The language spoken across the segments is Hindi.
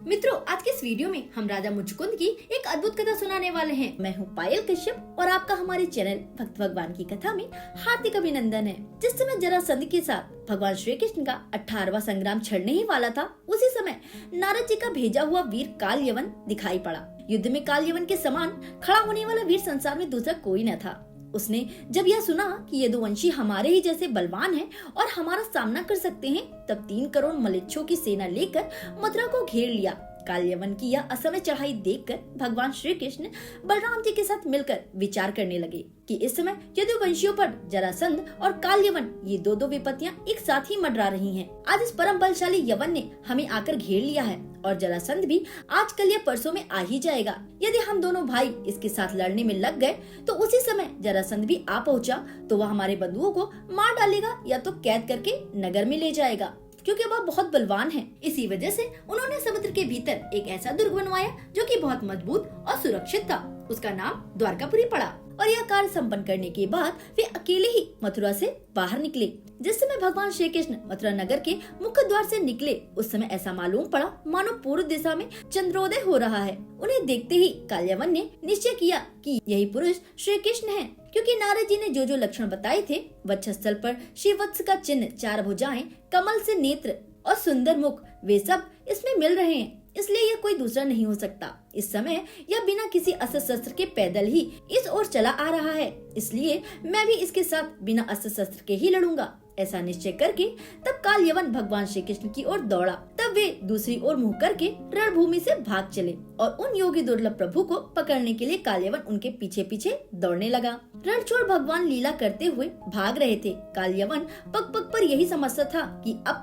मित्रों, आज के इस वीडियो में हम राजा मुचकुंद की एक अद्भुत कथा सुनाने वाले हैं। मैं हूँ पायल कश्यप और आपका हमारे चैनल भक्त भगवान की कथा में हार्दिक अभिनंदन है। जिस समय जरासंध के साथ भगवान श्री कृष्ण का 18वां संग्राम छिड़ने ही वाला था, उसी समय नारद जी का भेजा हुआ वीर काल यवन दिखाई पड़ा। युद्ध में काल यवन के समान खड़ा होने वाला वीर संसार में दूसरा कोई न था। उसने जब यह सुना कि यदुवंशी हमारे ही जैसे बलवान हैं और हमारा सामना कर सकते हैं, तब 3 करोड़ मलेच्छों की सेना लेकर मथुरा को घेर लिया। काल यवन की यह असमय चढ़ाई देखकर भगवान श्री कृष्ण बलराम जी के साथ मिलकर विचार करने लगे कि इस समय यदुवंशियों पर जरासंध और काल यवन ये दो विपत्तियां एक साथ ही मंडरा रही हैं। आज इस परम बलशाली यवन ने हमें आकर घेर लिया है और जरासंध भी आज कल या परसों में आ ही जाएगा। यदि हम दोनों भाई इसके साथ लड़ने में लग गए तो उसी समय जरासंध भी आ पहुंचा तो वह हमारे बंधुओं को मार डालेगा या तो कैद करके नगर में ले जाएगा, क्योंकि वह बहुत बलवान है। इसी वजह से उन्होंने समुद्र के भीतर एक ऐसा दुर्ग बनवाया जो कि बहुत मजबूत और सुरक्षित था। उसका नाम द्वारकापुरी पड़ा और यह कार्य संपन्न करने के बाद वे अकेले ही मथुरा से बाहर निकले। जिस समय भगवान श्री कृष्ण मथुरा नगर के मुख्य द्वार से निकले, उस समय ऐसा मालूम पड़ा मानो पूर्व दिशा में चंद्रोदय हो रहा है। उन्हें देखते ही काल यवन ने निश्चय किया कि यही पुरुष श्री कृष्ण है, क्योंकि नारद जी ने जो लक्षण बताए थे, वक्षस्थल पर श्रीवत्स का चिन्ह, 4 भुजाएं, कमल से नेत्र और सुंदर मुख, वे सब इसमें मिल रहे हैं। इसलिए यह कोई दूसरा नहीं हो सकता। इस समय यह बिना किसी अस्त्र शस्त्र के पैदल ही इस ओर चला आ रहा है, इसलिए मैं भी इसके साथ बिना अस्त्र शस्त्र के ही लड़ूंगा। ऐसा निश्चय करके तब काल यवन भगवान श्री कृष्ण की ओर दौड़ा। तब वे दूसरी ओर मुंह करके रणभूमि से भाग चले और उन योगी दुर्लभ प्रभु को पकड़ने के लिए काल यवन उनके पीछे पीछे दौड़ने लगा। रणछोड़ भगवान लीला करते हुए भाग रहे थे। काल यवन पग पग पर यही समझता था कि अब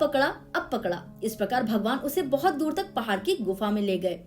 पकड़ा। इस प्रकार भगवान उसे बहुत दूर तक पहाड़ की गुफा में ले गए।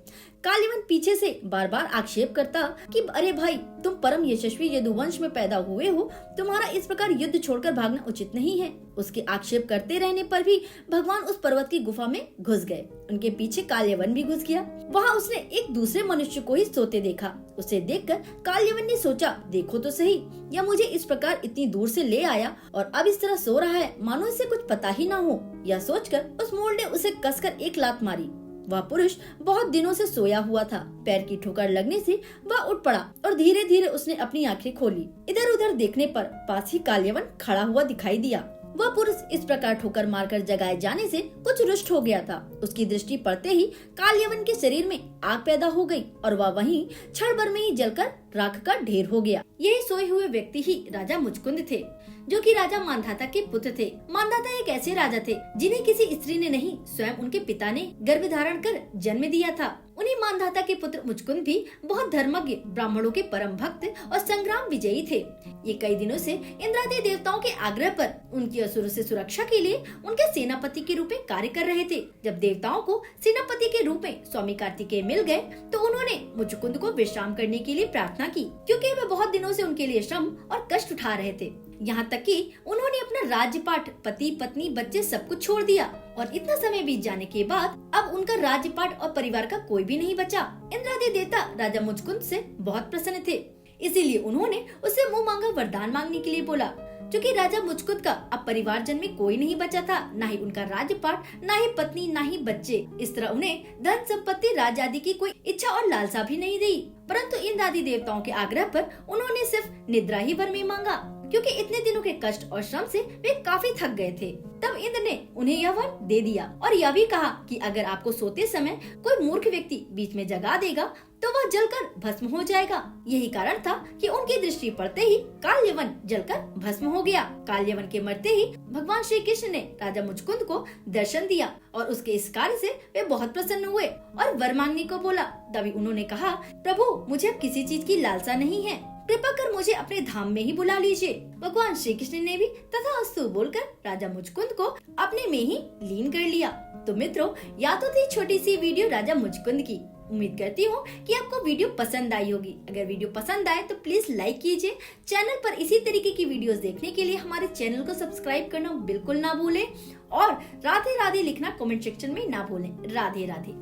काल यवन पीछे से बार बार आक्षेप करता कि अरे भाई, तुम परम यशस्वी यदुवंश में पैदा हुए हो, तुम्हारा इस प्रकार युद्ध छोड़कर भागना उचित नहीं है। उसके आक्षेप करते रहने पर भी भगवान उस पर्वत की गुफा में घुस गए। उनके पीछे काल यवन भी घुस गया। वहाँ उसने एक दूसरे मनुष्य को ही सोते देखा। उसे देखकर काल यवन ने सोचा, देखो तो सही, यह मुझे इस प्रकार इतनी दूर से ले आया और अब इस तरह सो रहा है मानो इसे कुछ पता ही ना हो। यह सोचकर उस मोर ने उसे कसकर एक लात मारी। वह पुरुष बहुत दिनों से सोया हुआ था। पैर की ठोकर लगने से वह उठ पड़ा और धीरे धीरे उसने अपनी आंखें खोली। इधर उधर देखने पर पास ही काल यवन खड़ा हुआ दिखाई दिया। वह पुरुष इस प्रकार ठोकर मारकर जगाए जाने से कुछ रुष्ट हो गया था। उसकी दृष्टि पड़ते ही काल यवन के शरीर में आग पैदा हो गई और वह वहीं क्षण भर में ही जलकर राख का ढेर हो गया। यही सोए हुए व्यक्ति ही राजा मुचकुंद थे, जो कि राजा मांधाता के पुत्र थे। मांधाता एक ऐसे राजा थे जिन्हें किसी स्त्री ने नहीं, स्वयं उनके पिता ने गर्भ धारण कर जन्म दिया था। उन्हीं मांधाता के पुत्र मुचकुंद भी बहुत धर्मज्ञ, ब्राह्मणों के परम भक्त और संग्राम विजयी थे। ये कई दिनों से इंद्रादि देवताओं के आग्रह पर उनकी असुरों से सुरक्षा के लिए उनके सेनापति के रूप में कार्य कर रहे थे। जब देवताओं को सेनापति के रूप में स्वामी कार्तिकेय मिल गए तो उन्होंने मुचकुंद को विश्राम करने के लिए प्रार्थना की, क्योंकि वे बहुत दिनों से उनके लिए श्रम और कष्ट उठा रहे थे। यहाँ तक कि उन्होंने अपना राज्यपाट, पति पत्नी, बच्चे सब कुछ छोड़ दिया और इतना समय बीत जाने के बाद अब उनका राज्यपाट और परिवार का कोई भी नहीं बचा। इंद्रादि देवता राजा मुचकुंद से बहुत प्रसन्न थे, इसीलिए उन्होंने उससे मुंह मांगा वरदान मांगने के लिए बोला। क्योंकि राजा मुचकुंद का अब परिवारजन में कोई नहीं बचा था, न ही उनका राज्यपाट, न ही पत्नी, न ही बच्चे। इस तरह उन्हें धन संपत्ति, राज आदि की कोई इच्छा और लालसा भी नहीं रही। परंतु इन आदि देवताओं के आग्रह पर उन्होंने सिर्फ निद्रा ही भर में मांगा, क्योंकि इतने दिनों के कष्ट और श्रम से वे काफी थक गए थे। तब इंद्र ने उन्हें यह वर दे दिया और यह भी कहा कि अगर आपको सोते समय कोई मूर्ख व्यक्ति बीच में जगा देगा तो वह जलकर भस्म हो जाएगा। यही कारण था कि उनकी दृष्टि पड़ते ही काल यवन जलकर भस्म हो गया। काल यवन के मरते ही भगवान श्री कृष्ण ने राजा मुचकुंद को दर्शन दिया और उसके इस कार्य से वे बहुत प्रसन्न हुए और वर मांगने को बोला। तभी उन्होंने कहा, प्रभु, मुझे अब किसी चीज की लालसा नहीं है, कृपा कर मुझे अपने धाम में ही बुला लीजिए। भगवान श्री कृष्ण ने भी तथास्तु बोलकर राजा मुचकुंद को अपने में ही लीन कर लिया। तो मित्रों, या तो थी छोटी सी वीडियो राजा मुचकुंद की। उम्मीद करती हूँ कि आपको वीडियो पसंद आई होगी। अगर वीडियो पसंद आए तो प्लीज लाइक कीजिए। चैनल पर इसी तरीके की वीडियोस देखने के लिए हमारे चैनल को सब्सक्राइब करना बिल्कुल ना भूलें और राधे राधे लिखना कमेंट सेक्शन में ना भूलें। राधे राधे।